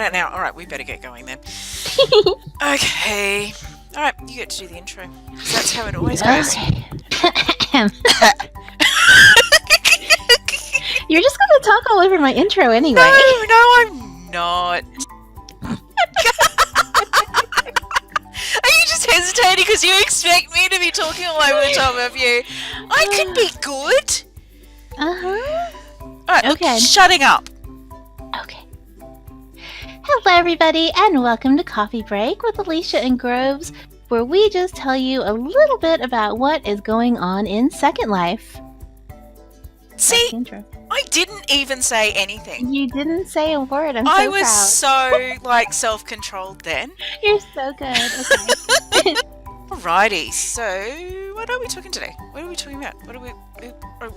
minute now. All right, we better get going then. Okay. All right, you get to do the intro. That's how it always goes. You're just going to talk all over my intro anyway. No, I'm not. Are you just hesitating because you expect me to be talking all over the top of you? I can be good. Uh-huh. Alright, okay. Shutting up. Okay. Hello, everybody, and welcome to Coffee Break with Alicia and Groves, where we just tell you a little bit about what is going on in Second Life. See, I didn't even say anything. You didn't say a word. I'm so I was proud. so, self-controlled then. You're so good. Okay. Alrighty, so what are we talking today? What are we talking about?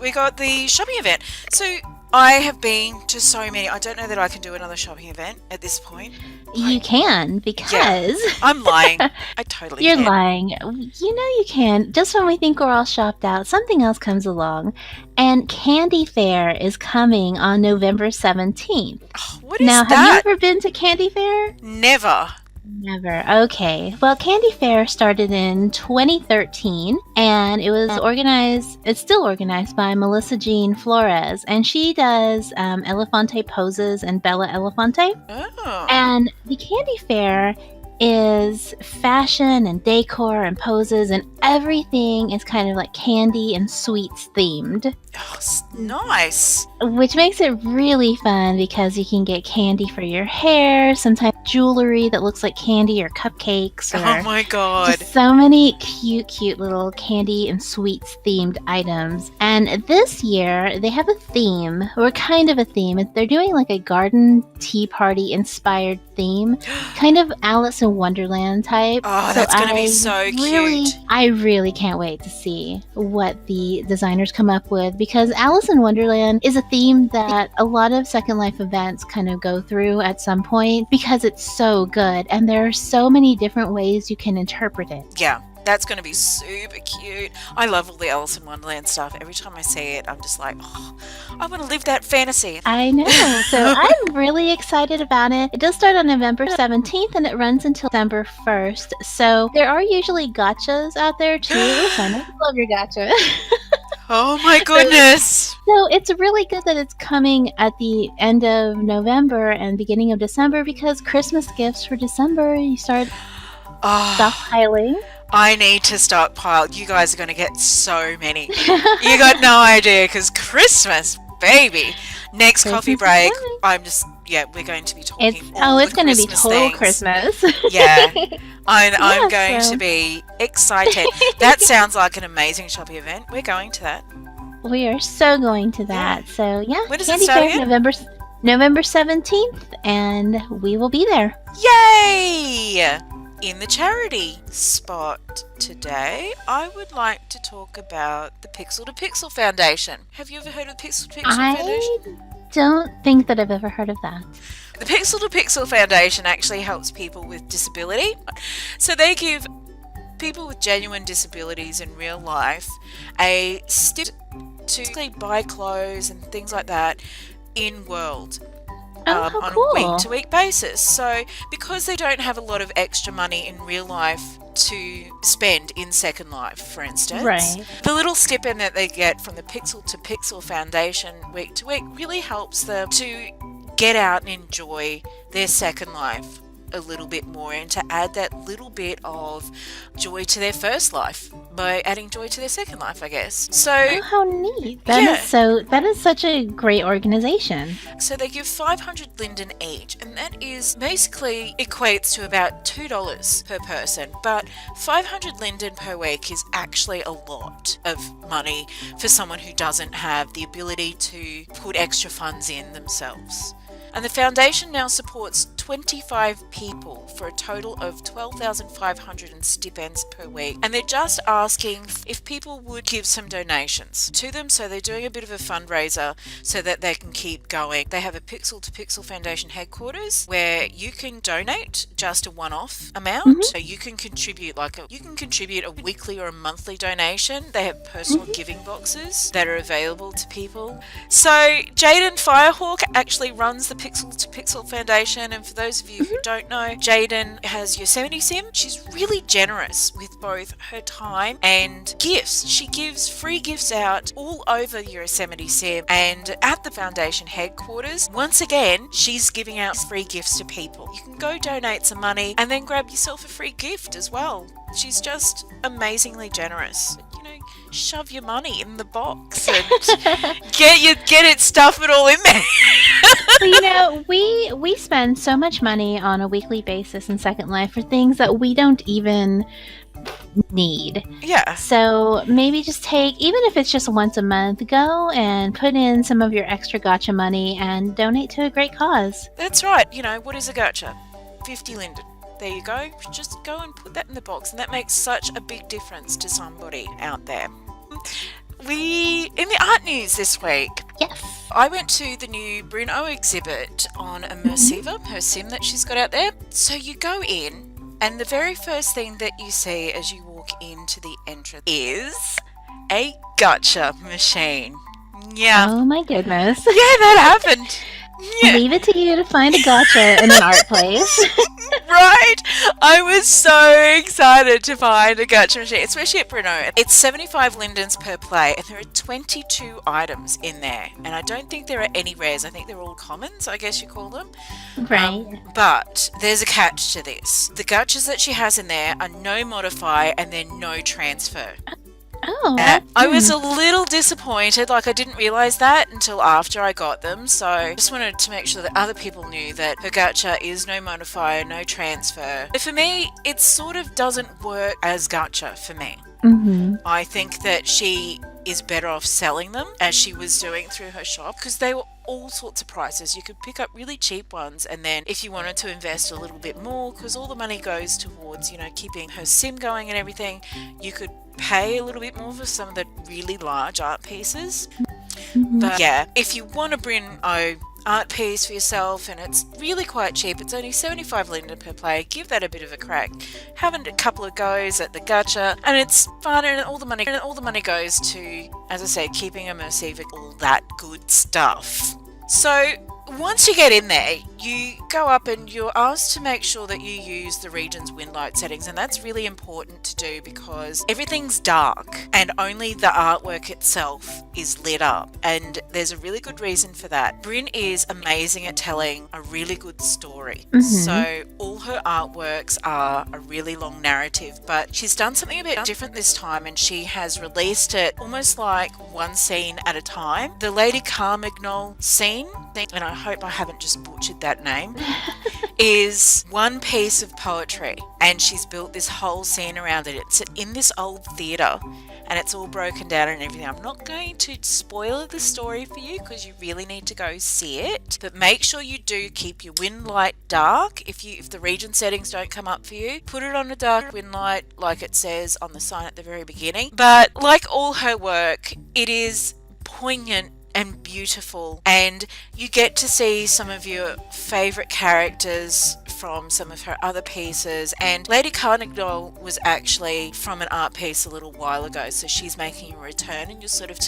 We got the shopping event. So I have been to so many. I don't know that I can do another shopping event at this point. You can, because... Yeah, I'm lying. I totally You're can. lying. You know you can. Just when we think we're all shopped out, something else comes along. And Candy Fair is coming on November 17th. Oh, what is now, that? Have you ever been to Candy Fair? Never. Never. Okay. Well, Candy Fair started in 2013, and it was organized, it's still organized by Melissa Jean Flores, and she does Elefante poses and Bella Elefante. Oh. And the Candy Fair is fashion and decor and poses, and everything is kind of like candy and sweets themed. Oh, nice. Which makes it really fun because you can get candy for your hair, sometimes jewelry that looks like candy or cupcakes. Or Oh my god. just so many cute little candy and sweets themed items. And this year they have a theme, or kind of a theme. They're doing like a garden tea party inspired theme, kind of Alice in Wonderland type. Oh, that's going to be so cute. I really can't wait to see what the designers come up with, because Alice in Wonderland is a theme that a lot of Second Life events kind of go through at some point because it's so good and there are so many different ways you can interpret it. Yeah, that's going to be super cute. I love all the Alice in Wonderland stuff. Every time I see it, I'm just like, oh, I want to live that fantasy. I know. So I'm really excited about it. It does start on November 17th and it runs until December 1st. So there are usually gachas out there too. I know you love your gacha. Oh my goodness. So it's really good that it's coming at the end of November and beginning of December, because Christmas gifts for December, you start stockpiling. I need to stockpile. You guys are going to get so many. You got no idea, because Christmas, baby. Next Christmas coffee break, we're going to be talking it's going to be total things. Christmas. Yeah. I'm going so- to be excited. That sounds like an amazing shopping event. We're going to that. We are so going to that. So yeah, When does it Candy start Fair, again? November 17th, and we will be there. Yay! In the charity spot today, I would like to talk about the Pixel to Pixel Foundation. Have you ever heard of the Pixel to Pixel Foundation? I don't think that I've ever heard of that. The Pixel to Pixel Foundation actually helps people with disability. So they give people with genuine disabilities in real life a stip to buy clothes and things like that in world. How on cool. a week-to-week basis. So because they don't have a lot of extra money in real life to spend in Second Life, for instance, Right. the little stipend that they get from the Pixel to Pixel Foundation week to week really helps them to get out and enjoy their Second Life a little bit more, and to add that little bit of joy to their first life by adding joy to their second life, I guess. So Oh, how neat. That is such a great organization. So they give 500 linden each, and that is basically equates to about $2 per person. But 500 linden per week is actually a lot of money for someone who doesn't have the ability to put extra funds in themselves. And the foundation now supports 25 people for a total of 12,500 in stipends per week. And they're just asking if people would give some donations to them. So they're doing a bit of a fundraiser so that they can keep going. They have a Pixel to Pixel Foundation headquarters where you can donate just a one-off amount. So you can contribute a weekly or a monthly donation. They have personal giving boxes that are available to people. So Jaden Firehawk actually runs the Pixel to Pixel Foundation, and for those of you who don't know, Jaden has Yosemite Sim. She's really generous with both her time and gifts. She gives free gifts out all over Yosemite Sim and at the Foundation headquarters. Once again, she's giving out free gifts to people. You can go donate some money and then grab yourself a free gift as well. She's just amazingly generous. You know, shove your money in the box and get it, stuff it all in there. Well, you know, we spend so much money on a weekly basis in Second Life for things that we don't even need. Yeah. So maybe just take, even if it's just once a month, go and put in some of your extra gacha money and donate to a great cause. That's right. You know, what is a gacha? 50 linden. There you go. Just go and put that in the box, and that makes such a big difference to somebody out there. In the art news this week, yes, I went to the new Bryn exhibit on Immersiva, her sim that she's got out there. So you go in, and the very first thing that you see as you walk into the entrance is a gacha machine. Yeah. Oh my goodness. Yeah, that happened. Yeah. Leave it to you to find a gacha in an art place. Right? I was so excited to find a gacha machine, especially at Brno. It's 75 lindens per play, and there are 22 items in there. And I don't think there are any rares. I think they're all commons, I guess you call them. Right. But there's a catch to this. The gachas that she has in there are no modify and then no transfer. Oh. I was a little disappointed, like I didn't realise that until after I got them, so I just wanted to make sure that other people knew that her gacha is no modifier, no transfer. But for me, it sort of doesn't work as gacha for me. Mm-hmm. I think that she is better off selling them as she was doing through her shop, because they were all sorts of prices. You could pick up really cheap ones, and then if you wanted to invest a little bit more, because all the money goes towards, you know, keeping her sim going and everything, you could pay a little bit more for some of the really large art pieces. Mm-hmm. But yeah, if you want to bring art piece for yourself and it's really quite cheap, it's only 75 linden per play, give that a bit of a crack. Have a couple of goes at the gacha, and it's fun, and all the money goes to, as I say, keeping Immersiva, all that good stuff. So once you get in there, you go up and you're asked to make sure that you use the region's wind light settings, and that's really important to do because everything's dark and only the artwork itself is lit up, and there's a really good reason for that. Bryn is amazing at telling a really good story. Mm-hmm. So all her artworks are a really long narrative, but she's done something a bit different this time, and she has released it almost like one scene at a time. The Lady Carmagnolle scene, and I hope I haven't just butchered that name, is one piece of poetry, and she's built this whole scene around it. It's in this old theatre, and it's all broken down and everything. I'm not going to spoil the story for you because you really need to go see it, but make sure you do keep your wind light dark. If the region settings don't come up for you, put it on a dark wind light like it says on the sign at the very beginning. But like all her work, it is poignant and beautiful, and you get to see some of your favourite characters from some of her other pieces. And Lady Carmagnolle was actually from an art piece a little while ago, so she's making a return, and you're sort of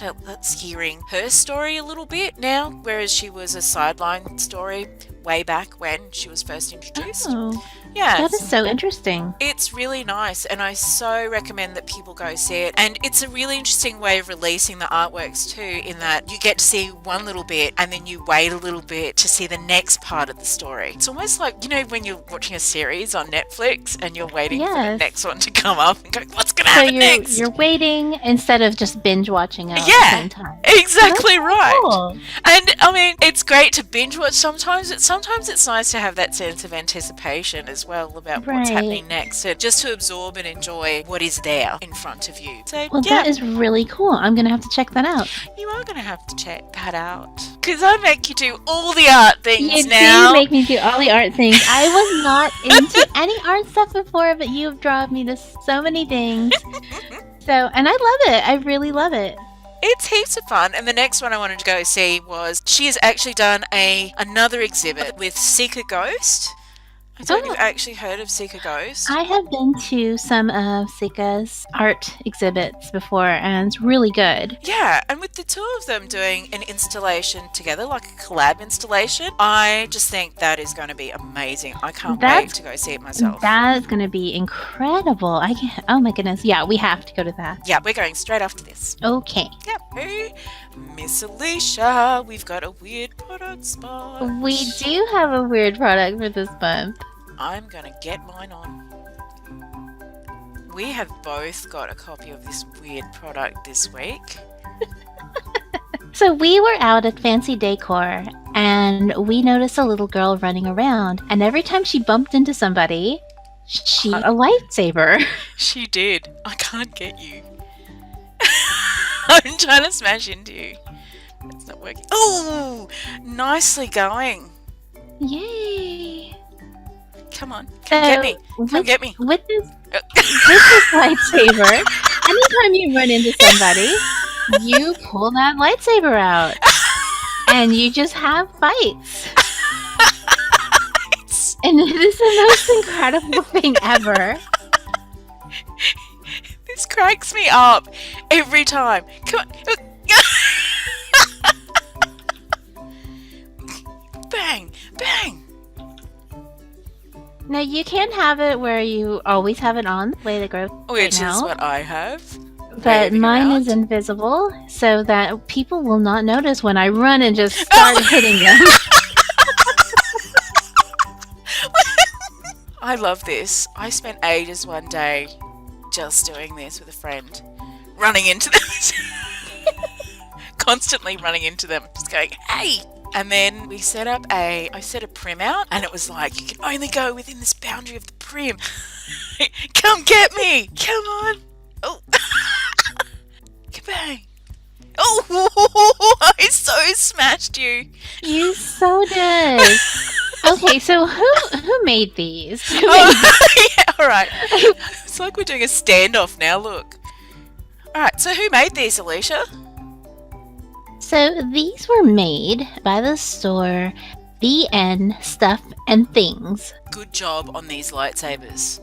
hearing her story a little bit now, whereas she was a sideline story way back when she was first introduced. Oh, yeah, that is so interesting. It's really nice, and I so recommend that people go see it. And it's a really interesting way of releasing the artworks too, in that you get to see one little bit and then you wait a little bit to see the next part of the story. It's almost like, you know, when you're watching a series on Netflix and you're waiting for the next one to come up and go, what's going to happen next? You're waiting instead of just binge watching it at the same time. Exactly right. Cool. And I mean, it's great to binge watch sometimes, but sometimes it's nice to have that sense of anticipation as well about what's happening next, and just to absorb and enjoy what is there in front of you. So, well, that is really cool. I'm going to have to check that out. You are going to have to check that out, because I make you do all the art things you now. You do make me do all the art things. I was not into any art stuff before, but you've drawn me to so many things. And I love it. I really love it. It's heaps of fun. And the next one I wanted to go see was, she has actually done another exhibit with Cica Ghost. I don't know if you've actually heard of Cica Ghost. I have been to some of Cica's art exhibits before, and it's really good. Yeah, and with the two of them doing an installation together, like a collab installation, I just think that is going to be amazing. I can't wait to go see it myself. That is going to be incredible. Oh my goodness. Yeah, we have to go to that. Yeah, we're going straight after this. Okay. Yep. Hey, Miss Alicia, we've got a weird product spot. We do have a weird product for this month. I'm going to get mine on. We have both got a copy of this weird product this week. So we were out at Fancy Decor, and we noticed a little girl running around, and every time she bumped into somebody, she got a lightsaber. She did. I can't get you. I'm trying to smash into you. It's not working. Oh, nicely going. Yay. Come on, get me. Come get me. With this lightsaber, anytime you run into somebody, you pull that lightsaber out, and you just have fights. And it is the most incredible thing ever. This cracks me up every time. Come on. Bang, bang. Now, you can have it where you always have it on, the way the growth Which right now, is what I have. but mine is invisible, so that people will not notice when I run and just start hitting them. I love this. I spent ages one day just doing this with a friend. Running into them. Constantly running into them. Just going, hey! And then we set up I set a prim out, and it was like, you can only go within this boundary of the prim. Come get me! Come on! Oh! Kabang! Oh! I so smashed you! You so did. Okay, so who made these? Yeah, alright. It's like we're doing a standoff now, look. Alright, so who made these, Alicia? So these were made by the store BN Stuff and Things. Good job on these lightsabers.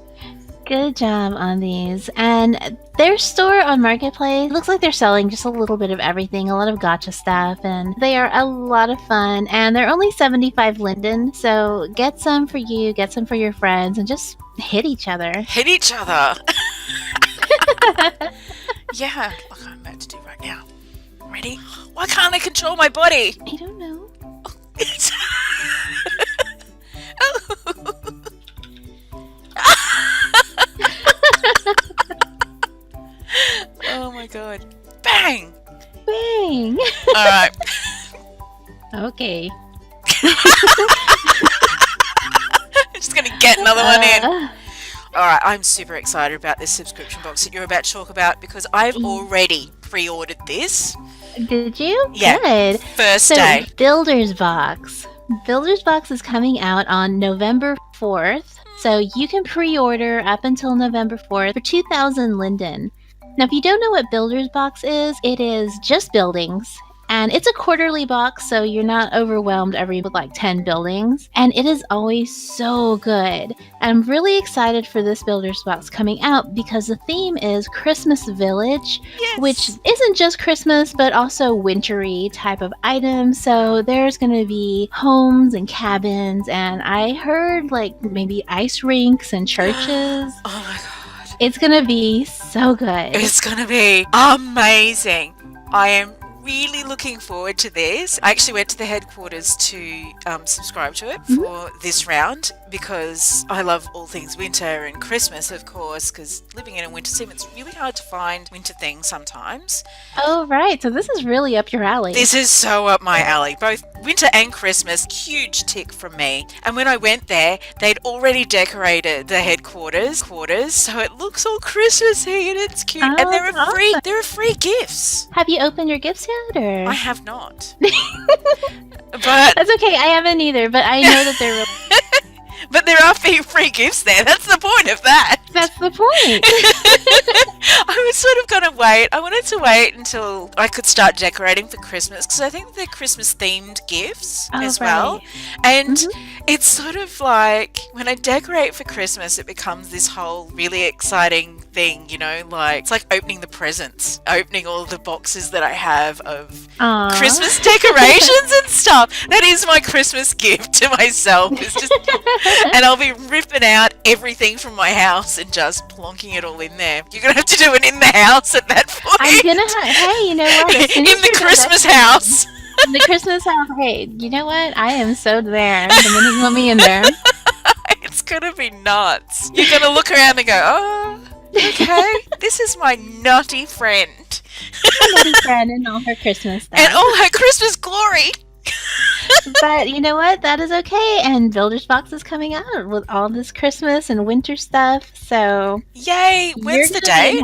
Good job on these. And their store on Marketplace looks like they're selling just a little bit of everything, a lot of gotcha stuff, and they are a lot of fun. And they're only 75 linden, so get some for you, get some for your friends, and just hit each other. Hit each other! Yeah, like I'm about to do right now. Ready? Why can't I control my body? I don't know. Oh my god. Bang! Bang! Alright. Okay. I'm just gonna get another one in. Alright, I'm super excited about this subscription box that you're about to talk about because I've already pre-ordered this. Did you? Yeah. Good. First So, day. Builder's Box. Builder's Box is coming out on November 4th. So you can pre-order up until November 4th for 2,000 linden. Now, if you don't know what Builder's Box is, it is just buildings. And it's a quarterly box, so you're not overwhelmed every with like 10 buildings. And it is always so good. I'm really excited for this Builder's Box coming out because the theme is Christmas Village, Yes. which isn't just Christmas, but also wintry type of items. So there's going to be homes and cabins, and I heard like maybe ice rinks and churches. Oh my god. It's going to be so good. It's gonna be amazing. I am really looking forward to this. I actually went to the headquarters to subscribe to it for this round because I love all things winter and Christmas, of course, because living in a winter sim, it's really hard to find winter things sometimes. Oh, right. So this is really up your alley. This is so up my alley. Both winter and Christmas, huge tick from me. And when I went there, they'd already decorated the headquarters, so it looks all Christmassy and it's cute. Oh, and there are awesome. free gifts. Have you opened your gifts yet? Or? I have not. But That's okay. I haven't either, but I know that they're really... but there are free gifts there. That's the point of that. That's the point. I was sort of going to wait. I wanted to wait until I could start decorating for Christmas because I think they're Christmas-themed gifts as well. And it's sort of like when I decorate for Christmas, it becomes this whole really exciting thing, you know, like it's like opening the presents, opening all the boxes that I have of Christmas decorations and stuff. That is my Christmas gift to myself. It's just, and I'll be ripping out everything from my house and just plonking it all in there. You're gonna have to do it in the house at that point. I'm gonna. Hey, you know what? In the Christmas house. In the Christmas house. Hey, you know what? I am so there. The minute you want me in there. It's gonna be nuts. You're gonna look around and go, oh, okay, this is my nutty friend. Nutty friend and all her Christmas stuff. And all her Christmas glory. But you know what? That is okay. And Builder's Box is coming out with all this Christmas and winter stuff. So yay! When's the date?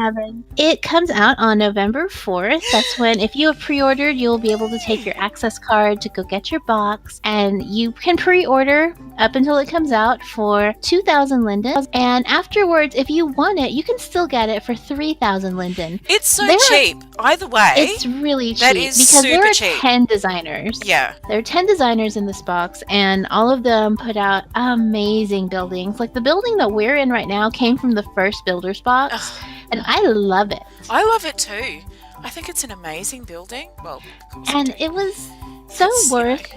It comes out on November 4th. That's when, if you have pre-ordered, you'll be able to take your access card to go get your box. And you can pre-order up until it comes out for 2,000 linden. And afterwards, if you want it, you can still get it for 3,000 linden. It's so cheap. Either way. It's really cheap. That is because super there are cheap. 10 designers. Yeah. There are 10 designers in this box, and all of them put out amazing buildings. Like the building that we're in right now came from the first Builder's Box, and I love it. I love it too. I think it's an amazing building. Well, and it was so worth.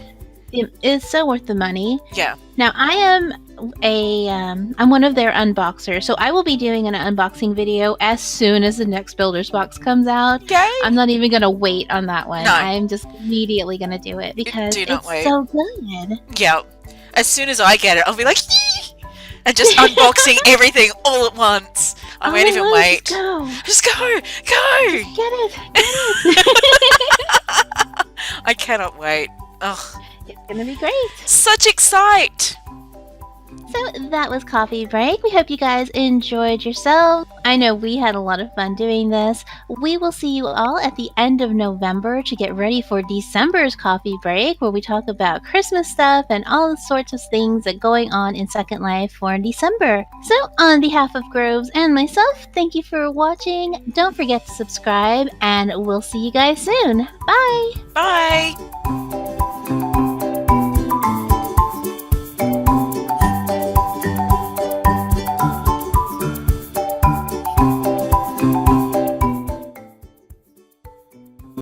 It is so worth the money. Yeah. Now I am I'm one of their unboxers, so I will be doing an unboxing video as soon as the next Builder's Box comes out. Yay! I'm not even gonna wait on that one. No. I'm just immediately gonna do it because it's so good. Yeah. As soon as I get it, I'll be like, yee! And just unboxing everything all at once. I won't even wait. Just go! Go! Just get it! I cannot wait. Ugh. It's gonna be great. Such excite! So that was Coffee Break. We hope you guys enjoyed yourselves. I know we had a lot of fun doing this. We will see you all at the end of November to get ready for December's Coffee Break, where we talk about Christmas stuff and all the sorts of things that are going on in Second Life for December. So on behalf of Groves and myself, thank you for watching. Don't forget to subscribe, and we'll see you guys soon. Bye! Bye!